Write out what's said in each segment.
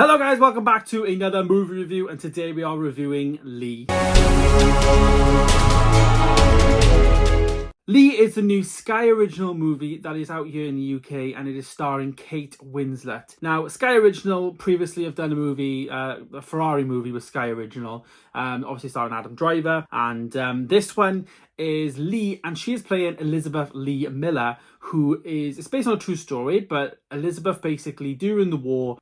Hello guys, welcome back to another movie review, and today we are reviewing Lee. Lee is the new Sky Original movie that is out here in the UK, and it is starring Kate Winslet. Now, Sky Original previously have done a movie, a Ferrari movie with Sky Original, obviously starring Adam Driver, and this one is Lee, and she is playing Elizabeth Lee Miller, who it's based on a true story, but Elizabeth basically during the war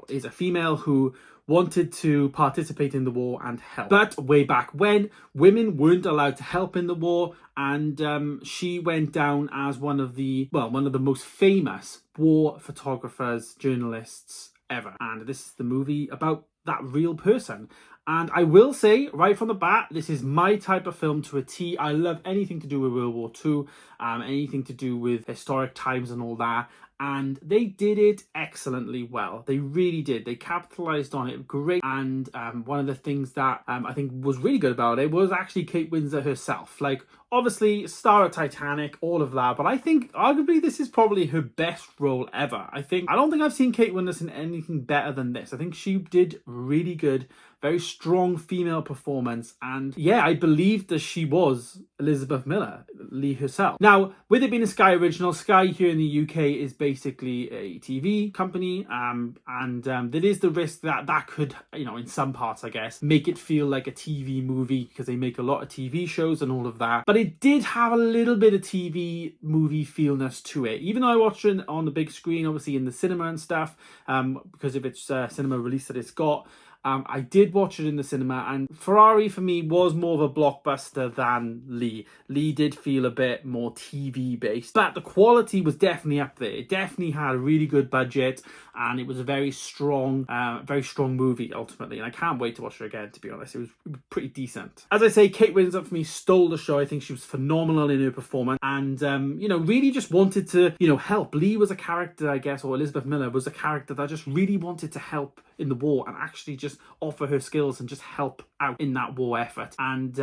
is a female who wanted to participate in the war and help. But way back when, women weren't allowed to help in the war, and she went down as one of the most famous war photographers, journalists ever. And this is the movie about that real person. And I will say right from the bat, this is my type of film to a T. I love anything to do with World War II, anything to do with historic times and all that. And they did it excellently well. They really did. They capitalized on it great. And one of the things that I think was really good about it was actually Kate Winslet herself. Like, obviously, star of Titanic, all of that. But I think arguably this is probably her best role ever. I don't think I've seen Kate Winslet in anything better than this. I think she did really good. Very strong female performance, and yeah, I believed that she was Elizabeth Miller, Lee herself. Now, with it being a Sky Original, Sky here in the UK is basically a TV company, and there is the risk that could, in some parts, I guess, make it feel like a TV movie because they make a lot of TV shows and all of that. But it did have a little bit of TV movie feelness to it, even though I watched it on the big screen, obviously in the cinema and stuff, because of its cinema release that it's got. I did watch it in the cinema, and Ferrari for me was more of a blockbuster than Lee. Lee did feel a bit more TV based, but the quality was definitely up there. It definitely had a really good budget, and it was a very strong movie ultimately. And I can't wait to watch it again, to be honest. It was pretty decent. As I say, Kate Winslet for me stole the show. I think she was phenomenal in her performance, and really just wanted to help. Lee was a character, I guess, or Elizabeth Miller was a character that just really wanted to help in the war and actually just offer her skills and just help out in that war effort. And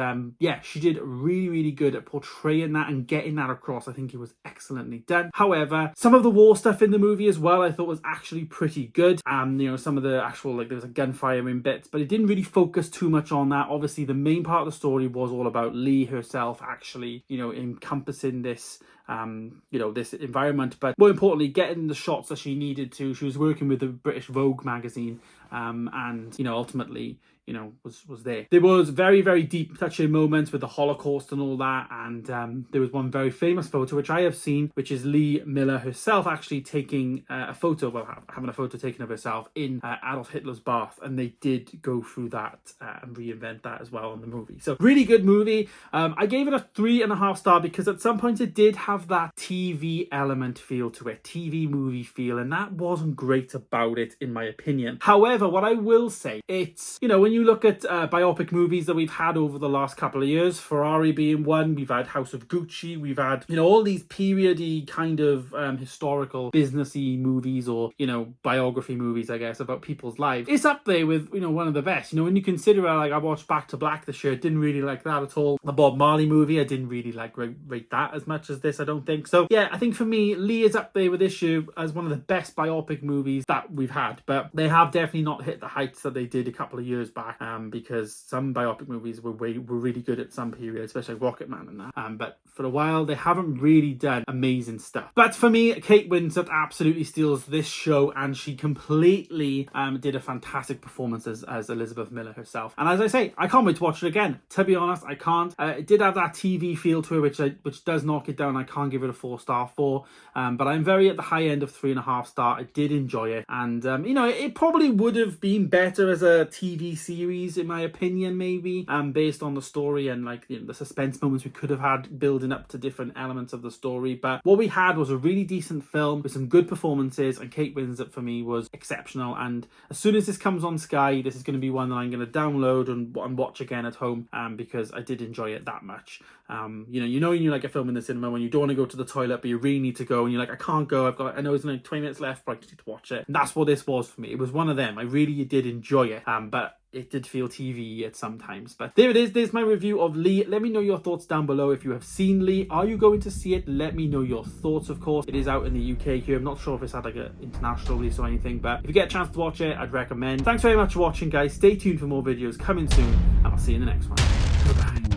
she did really, really good at portraying that and getting that across. I think it was excellently done. However, some of the war stuff in the movie as well, I thought was actually pretty good. Some of the actual, there was a gunfire in bits, but it didn't really focus too much on that. Obviously, the main part of the story was all about Lee herself actually, encompassing this this environment, but more importantly, getting the shots that she needed to. She was working with the British Vogue magazine, and ultimately was there. There was very, very deep touching moments with the Holocaust and all that, and there was one very famous photo which I have seen, which is Lee Miller herself actually taking having a photo taken of herself in Adolf Hitler's bath, and they did go through that and reinvent that as well in the movie. So really good movie. I gave it a 3.5 star because at some points it did have that TV element feel to it, TV movie feel, and that wasn't great about it in my opinion. However, what I will say, it's when you look at biopic movies that we've had over the last couple of years, Ferrari being one, we've had House of Gucci, we've had all these periody kind of historical businessy movies, or biography movies, I guess, about people's lives. It's up there with one of the best. When you consider I watched Back to Black this year, didn't really like that at all. The Bob Marley movie, I didn't really rate that as much as this, I don't think. So yeah, I think for me, Lee is up there with this year as one of the best biopic movies that we've had, but they have definitely not hit the heights that they did a couple of years back, because some biopic movies were really good at some period, especially Rocketman and that, but for a while they haven't really done amazing stuff. But for me, Kate Winslet absolutely steals this show, and she completely did a fantastic performance as Elizabeth Miller herself. And as I say, I can't wait to watch it again. To be honest, I can't. It did have that TV feel to it, which does knock it down. I can't give it a 4 star for, but I'm very at the high end of 3.5 star. I did enjoy it, and it probably would have been better as a TV series in my opinion, maybe based on the story and the suspense moments we could have had building up to different elements of the story. But what we had was a really decent film with some good performances, and Kate Winslet for me was exceptional. And as soon as this comes on Sky, this is going to be one that I'm going to download and watch again at home, because I did enjoy it that much. When you like a film in the cinema, when you don't want to go to the toilet, but you really need to go, and you're like, I can't go, I know it's only 20 minutes left, but I just need to watch it. And that's what this was for me. It was one of them. I really did enjoy it, but it did feel TV at sometimes. But there it is. There's my review of Lee. Let me know your thoughts down below. If you have seen Lee, are you going to see it? Let me know your thoughts, of course. It is out in the UK here. I'm not sure if it's had like an international release or anything, but if you get a chance to watch it, I'd recommend. Thanks very much for watching, guys. Stay tuned for more videos coming soon, and I'll see you in the next one. Goodbye.